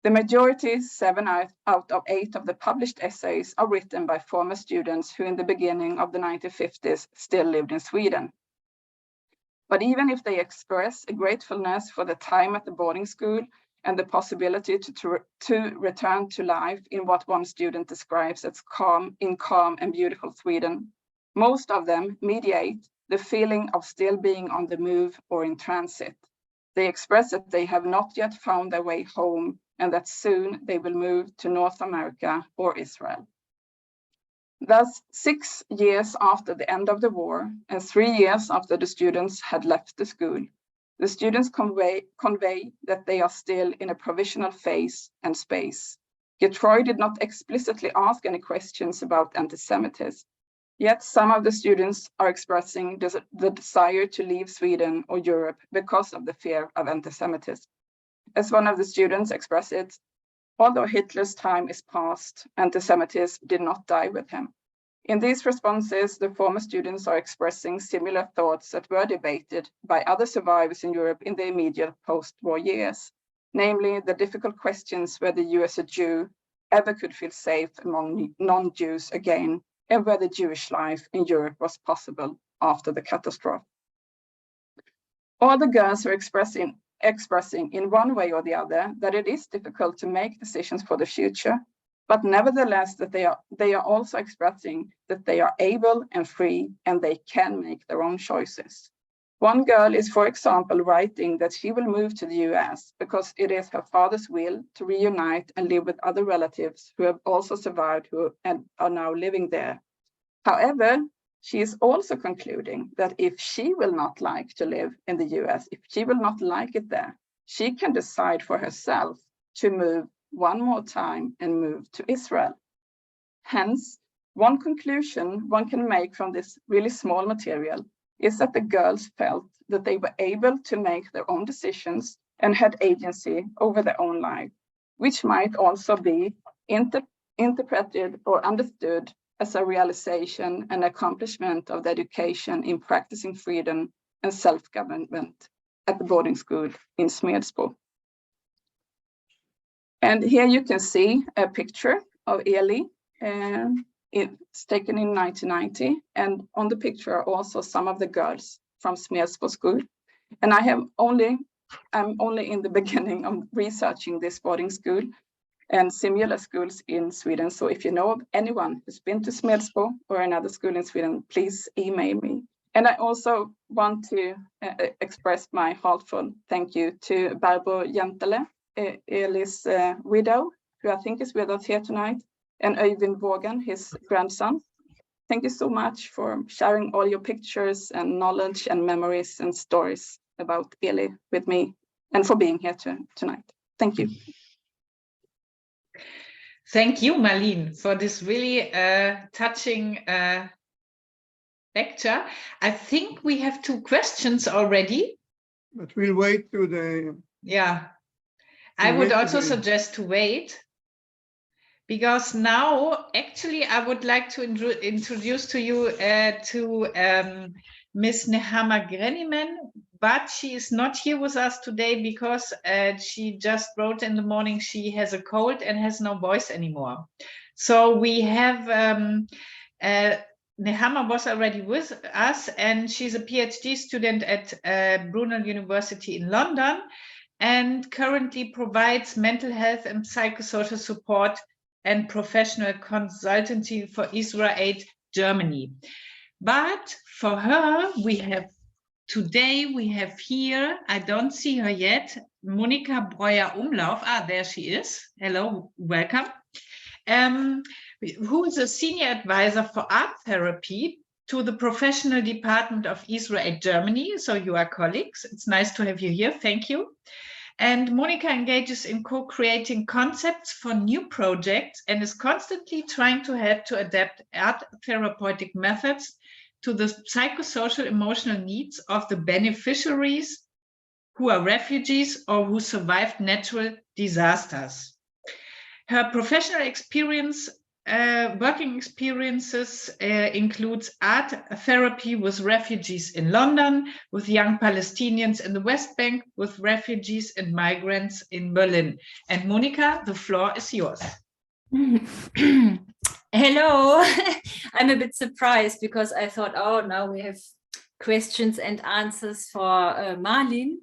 The majority, 7 out of 8 of the published essays, are written by former students who in the beginning of the 1950s still lived in Sweden. But even if they express a gratefulness for the time at the boarding school and the possibility to return to life in what one student describes as calm and beautiful Sweden, most of them mediate the feeling of still being on the move or in transit. They express that they have not yet found their way home and that soon they will move to North America or Israel. Thus, 6 years after the end of the war and 3 years after the students had left the school, the students convey that they are still in a provisional phase and space. Gertroy did not explicitly ask any questions about anti-Semitism, yet some of the students are expressing the desire to leave Sweden or Europe because of the fear of anti-Semitism. As one of the students expressed it, although Hitler's time is past, anti-Semitism did not die with him. In these responses, the former students are expressing similar thoughts that were debated by other survivors in Europe in the immediate post-war years, namely the difficult questions whether you as a Jew ever could feel safe among non-Jews again, and whether Jewish life in Europe was possible after the catastrophe. All the girls are expressing in one way or the other that it is difficult to make decisions for the future, but nevertheless that they are also expressing that they are able and free and they can make their own choices. One girl is, for example, writing that she will move to the US because it is her father's will to reunite and live with other relatives who have also survived and are now living there. However, she is also concluding that if she will not like to live in the US, if she will not like it there, she can decide for herself to move one more time and move to Israel. Hence, one conclusion one can make from this really small material is that the girls felt that they were able to make their own decisions and had agency over their own life, which might also be interpreted or understood as a realization and accomplishment of the education in practicing freedom and self-government at the boarding school in Smedsbo. And here you can see a picture of Eli. It's taken in 1990, and on the picture are also some of the girls from Smedsbo school. And I'm only in the beginning of researching this boarding school and similar schools in Sweden. So if you know of anyone who's been to Smedsbo or another school in Sweden, please email me. And I also want to express my heartfelt thank you to Barbro Jantele, Eli's widow, who I think is with us here tonight, and Øyvind Vågen, his grandson. Thank you so much for sharing all your pictures and knowledge and memories and stories about Eli with me, and for being here tonight. Thank you. Thank you, Malin, for this really touching lecture. I think we have 2 questions already. But we'll wait to the... Yeah, I would also suggest to wait, because now actually I would like to introduce to you Miss Nehama Greniman, but she is not here with us today because she just wrote in the morning she has a cold and has no voice anymore. So we have Nehama was already with us, and she's a PhD student at Brunel University in London, and currently provides mental health and psychosocial support and professional consultancy for IsrAid Germany. But for her, we have today we have here, I don't see her yet, Monika Umlauf. Ah, there she is. Hello, welcome. Who is a senior advisor for art therapy to the professional department of IsrAid Germany. So you are colleagues. It's nice to have you here. Thank you. And Monika engages in co-creating concepts for new projects and is constantly trying to help to adapt art therapeutic methods to the psychosocial emotional needs of the beneficiaries who are refugees or who survived natural disasters. Her professional experience, working experiences includes art therapy with refugees in London, with young Palestinians in the West Bank, with refugees and migrants in Berlin. And Monika, the floor is yours. Hello. I'm a bit surprised because I thought, oh, now we have questions and answers for Malin.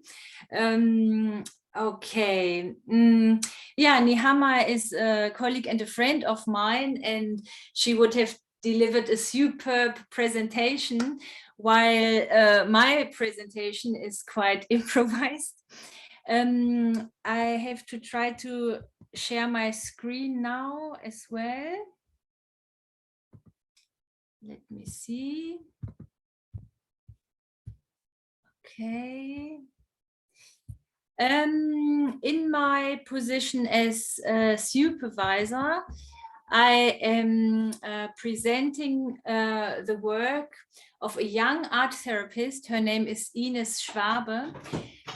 Okay. Yeah, Nihama is a colleague and a friend of mine, and she would have delivered a superb presentation, while my presentation is quite improvised. I have to try to share my screen now as well. Let me see. Okay. In my position as a supervisor, I am presenting the work of a young art therapist. Her name is Ines Schwabe,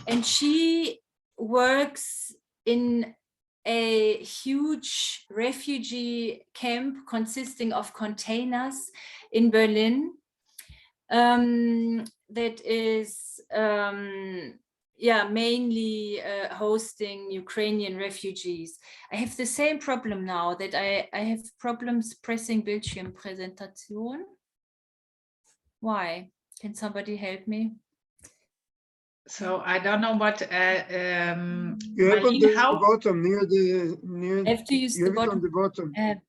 and she works in a huge refugee camp consisting of containers in Berlin that is mainly hosting Ukrainian refugees. I have the same problem now, that I have problems pressing Bildschirmpräsentation. Why? Can somebody help me? So I don't know what. You have on the bottom near the I have to use you the have it bottom. on the bottom. Here.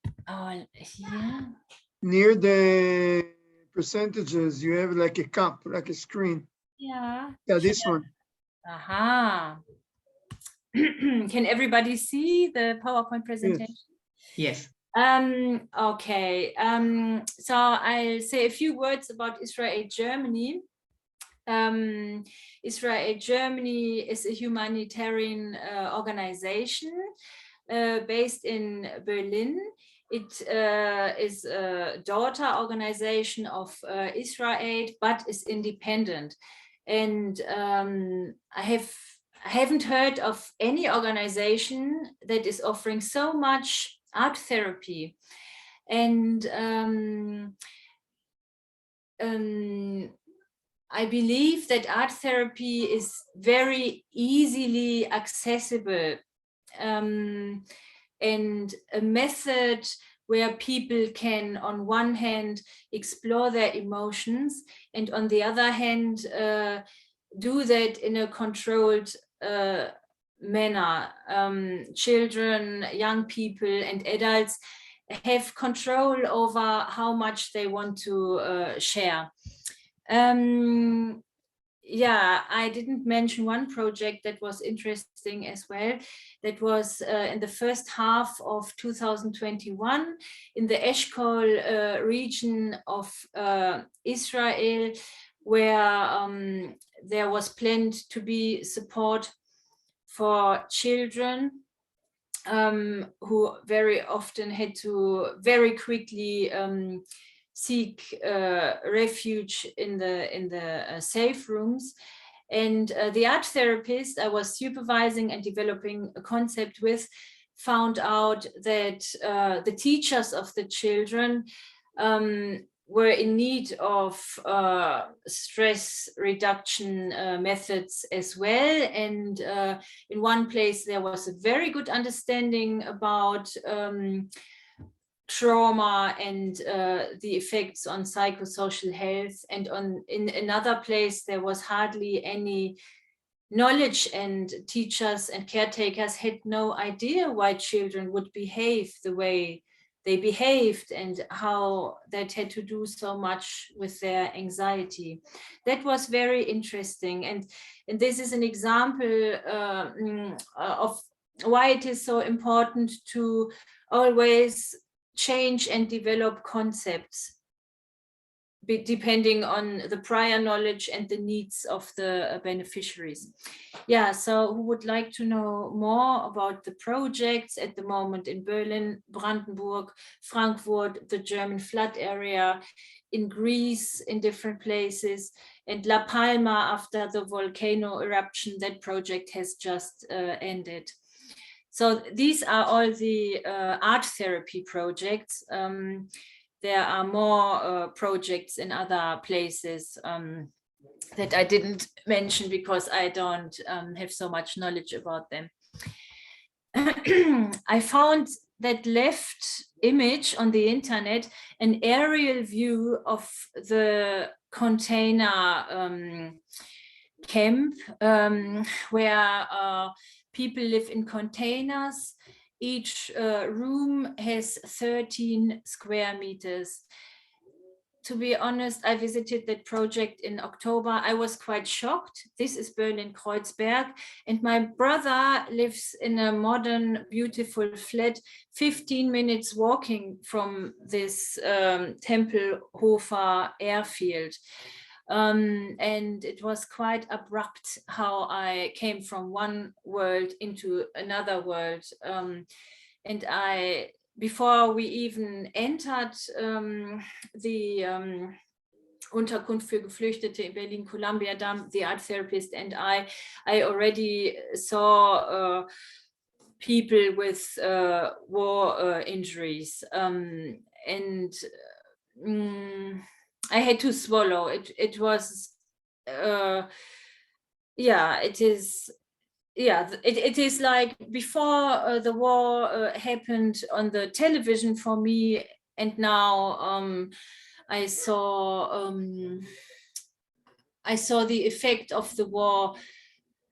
Near the percentages, you have like a cup, like a screen. Yeah. Yeah, this one. Aha. Can everybody see the PowerPoint presentation? Yes. Okay. So I'll say a few words about IsrAid Germany. IsrAid Germany is a humanitarian organization based in Berlin. It is a daughter organization of IsrAid, but is independent. And I haven't heard of any organization that is offering so much art therapy. And I believe that art therapy is very easily accessible, and a method where people can, on one hand, explore their emotions, and on the other hand, do that in a controlled manner. Children, young people, and adults have control over how much they want to share. Yeah, I didn't mention one project that was interesting as well. That was in the first half of 2021 in the Eshkol region of Israel, where there was planned to be support for children who very often had to very quickly seek refuge in the safe rooms. And the art therapist I was supervising and developing a concept with found out that the teachers of the children were in need of stress reduction methods as well. And in one place there was a very good understanding about trauma and the effects on psychosocial health, and in another place there was hardly any knowledge, and teachers and caretakers had no idea why children would behave the way they behaved and how that had to do so much with their anxiety. That was very interesting. And this is an example of why it is so important to always change and develop concepts depending on the prior knowledge and the needs of the beneficiaries. Yeah, so who would like to know more about the projects at the moment in Berlin, Brandenburg, Frankfurt, the German flood area, in Greece, in different places, and La Palma after the volcano eruption, that project has just ended. So these are all the art therapy projects. There are more projects in other places that I didn't mention because I don't have so much knowledge about them. I found that left image on the internet, an aerial view of the container camp where people live in containers. Each room has 13 square meters. To be honest, I visited that project in October. I was quite shocked. This is Berlin-Kreuzberg, and my brother lives in a modern, beautiful flat, 15 minutes walking from this Tempelhofer airfield. And it was quite abrupt how I came from one world into another world. And before we even entered the Unterkunft für Geflüchtete in Berlin-Columbia Dam, the art therapist and I already saw people with war injuries. And I had to swallow. It was, yeah, it is. Yeah, it is like before the war happened on the television for me, and now I saw the effect of the war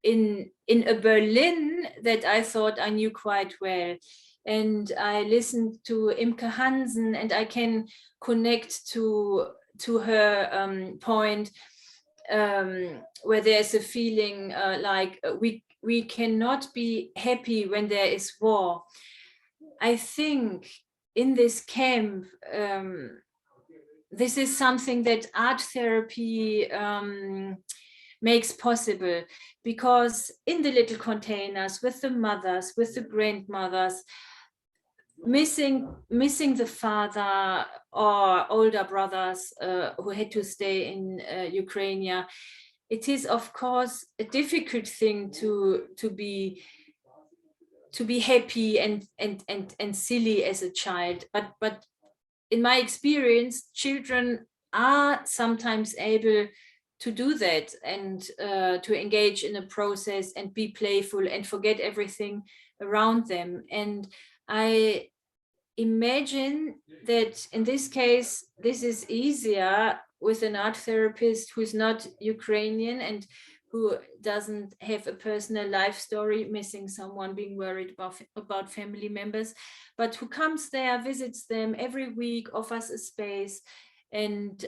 in a Berlin that I thought I knew quite well. And I listened to Imke Hansen, and I can connect to her point where there's a feeling like we cannot be happy when there is war. I think in this camp, this is something that art therapy makes possible, because in the little containers with the mothers, with the grandmothers, missing the father or older brothers who had to stay in Ukraine, it is of course a difficult thing to be happy and silly as a child, but in my experience, children are sometimes able to do that and to engage in a process and be playful and forget everything around them. And I imagine that in this case, this is easier with an art therapist who's not Ukrainian and who doesn't have a personal life story, missing someone, being worried about family members, but who comes there, visits them every week, offers a space, and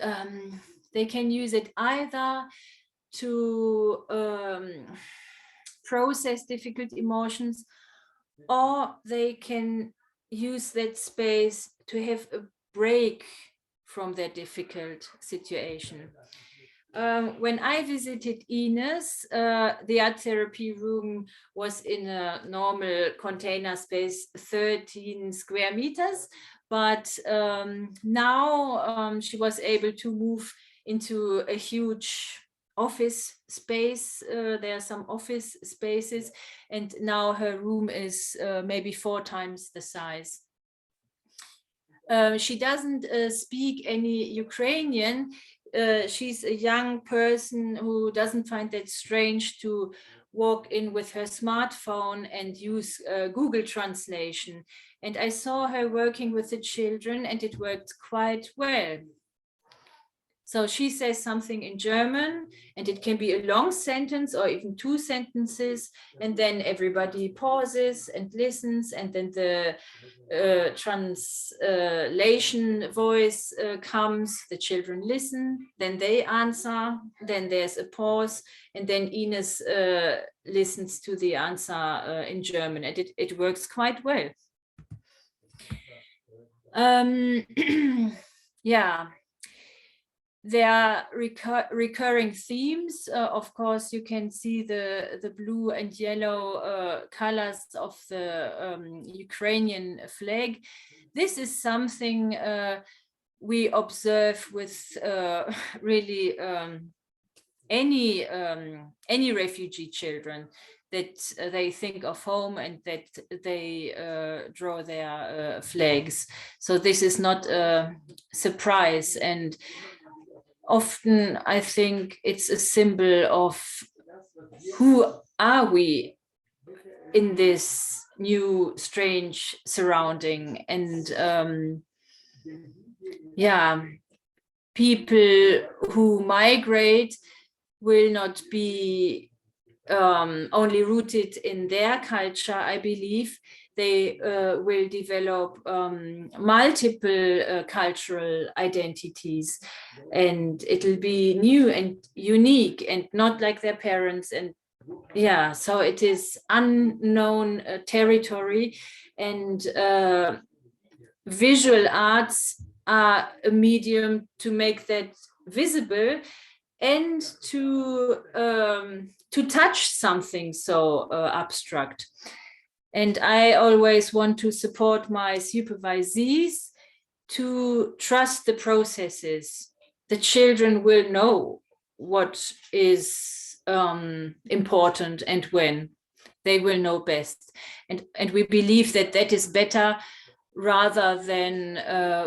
they can use it either to process difficult emotions, or they can use that space to have a break from their difficult situation. When I visited Ines, the art therapy room was in a normal container space, 13 square meters, but now she was able to move into a huge office space. There are some office spaces, and now her room is maybe 4 times the size. She doesn't speak any Ukrainian. She's a young person who doesn't find that strange to walk in with her smartphone and use Google translation. And I saw her working with the children, and it worked quite well. So she says something in German, and it can be a long sentence or even 2 sentences, and then everybody pauses and listens, and then the translation voice comes, the children listen, then they answer, then there's a pause, and then Ines listens to the answer in German, and it works quite well. Yeah. There are recurring themes. Of course, you can see the blue and yellow colors of the Ukrainian flag. This is something we observe with really any refugee children, that they think of home and that they draw their flags. So this is not a surprise, and often I think it's a symbol of who are we in this new strange surrounding. And yeah, people who migrate will not be only rooted in their culture, I believe. They will develop multiple cultural identities, and it'll be new and unique and not like their parents. And yeah, so it is unknown territory, and visual arts are a medium to make that visible and to touch something so abstract. And I always want to support my supervisees to trust the processes. The children will know what is important and when. They will know best. And we believe that that is better rather than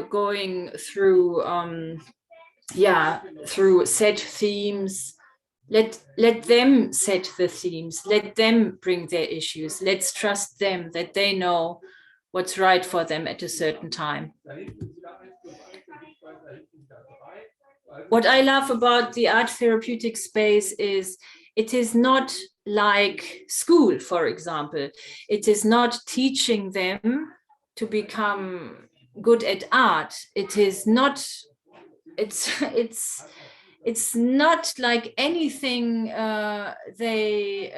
going through through set themes. Let them set the themes, let them bring their issues. Let's trust them that they know what's right for them at a certain time. What I love about the art therapeutic space is it is not like school, for example. It is not teaching them to become good at art. It is not, it's not like anything they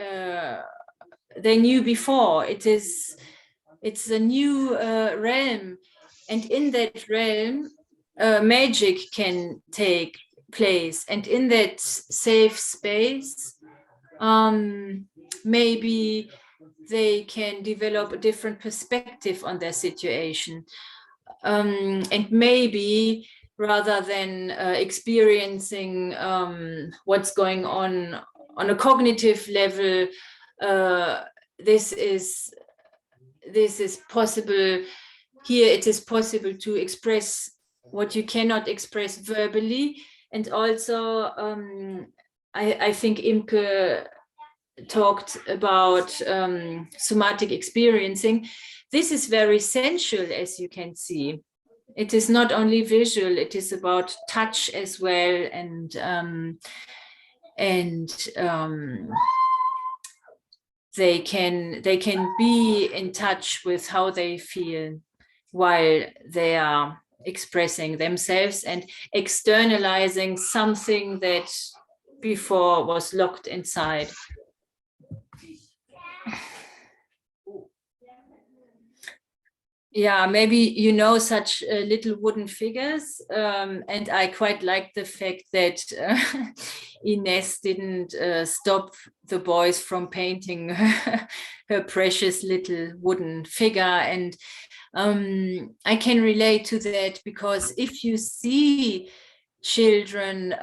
knew before. It's a new realm, and in that realm, magic can take place. And in that safe space, maybe they can develop a different perspective on their situation, and maybe, rather than experiencing what's going on a cognitive level, this is possible. Here it is possible to express what you cannot express verbally. And also, I think Imke talked about somatic experiencing. This is very sensual, as you can see. It is not only visual, it is about touch as well, and they can be in touch with how they feel while they are expressing themselves and externalizing something that before was locked inside. Yeah, maybe you know such little wooden figures, and I quite like the fact that Ines didn't stop the boys from painting her precious little wooden figure. And I can relate to that, because if you see children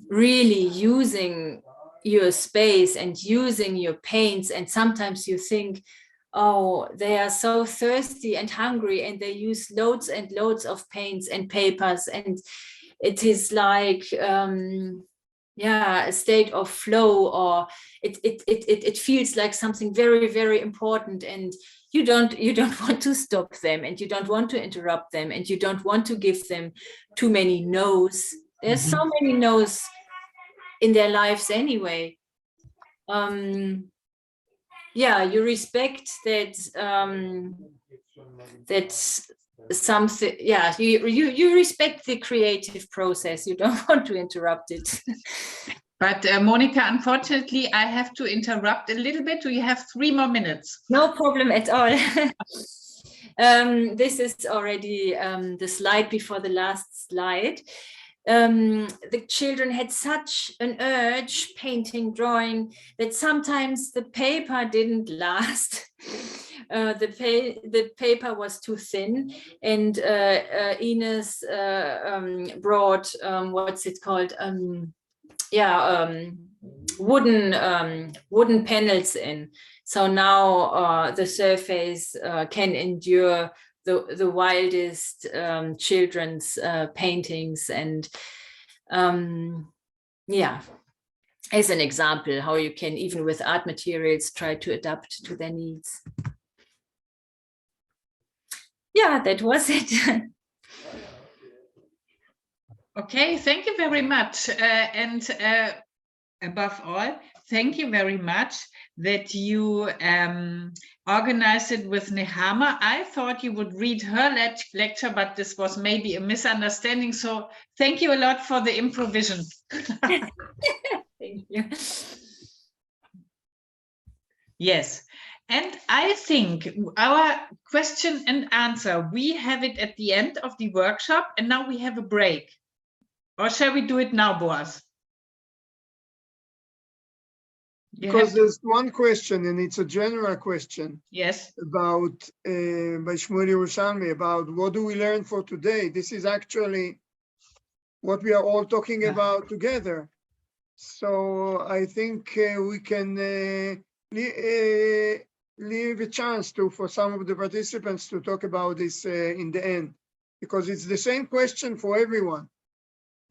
really using your space and using your paints, and sometimes you think, oh, they are so thirsty and hungry, and they use loads and loads of paints and papers, and it is like a state of flow, or it feels like something very, very important, and you don't want to stop them, and you don't want to interrupt them, and you don't want to give them too many no's. There's so many no's in their lives anyway. Yeah, you respect that. That's something. Yeah, you respect the creative process. You don't want to interrupt it. But Monika, unfortunately, I have to interrupt a little bit. You have 3 more minutes. No problem at all. This is already the slide before the last slide. The children had such an urge, painting, drawing, that sometimes the paper didn't last. The paper was too thin, and Ines brought what's it called? Wooden panels in. So now the surface can endure the wildest children's paintings, and yeah, as an example, how you can, even with art materials, try to adapt to their needs. Yeah, that was it. Okay, thank you very much. And above all, thank you very much that you organized it with Nehama. I thought you would read her lecture, but this was maybe a misunderstanding. So thank you a lot for the improvisation. Thank you. Yes. And I think our question and answer, we have it at the end of the workshop, and now we have a break. Or shall we do it now, Boaz? Because there's one question, and it's a general question. Yes. About by Shmuel Yerushalmi, about what do we learn for today? This is actually what we are all talking about together. So I think we can leave a chance for some of the participants to talk about this in the end, because it's the same question for everyone.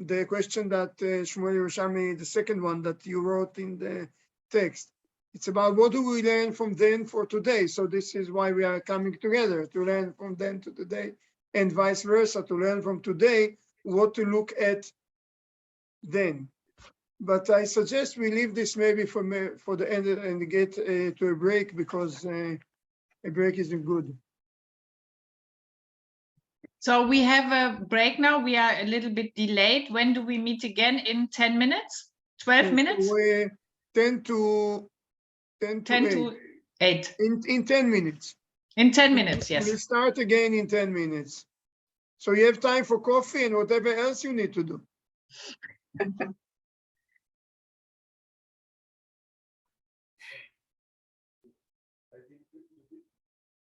The question that Shmuel Yerushalmi, the second one that you wrote in the text, it's about what do we learn from then for today. So this is why we are coming together, to learn from then to today, and vice versa, to learn from today what to look at then. But I suggest we leave this maybe for the end and get to a break, because a break isn't good. So we have a break now. We are a little bit delayed. When do we meet again? In 10 minutes? 12 minutes? 10 to 8. In 10 minutes. In 10 minutes, yes. We'll start again in 10 minutes. So you have time for coffee and whatever else you need to do.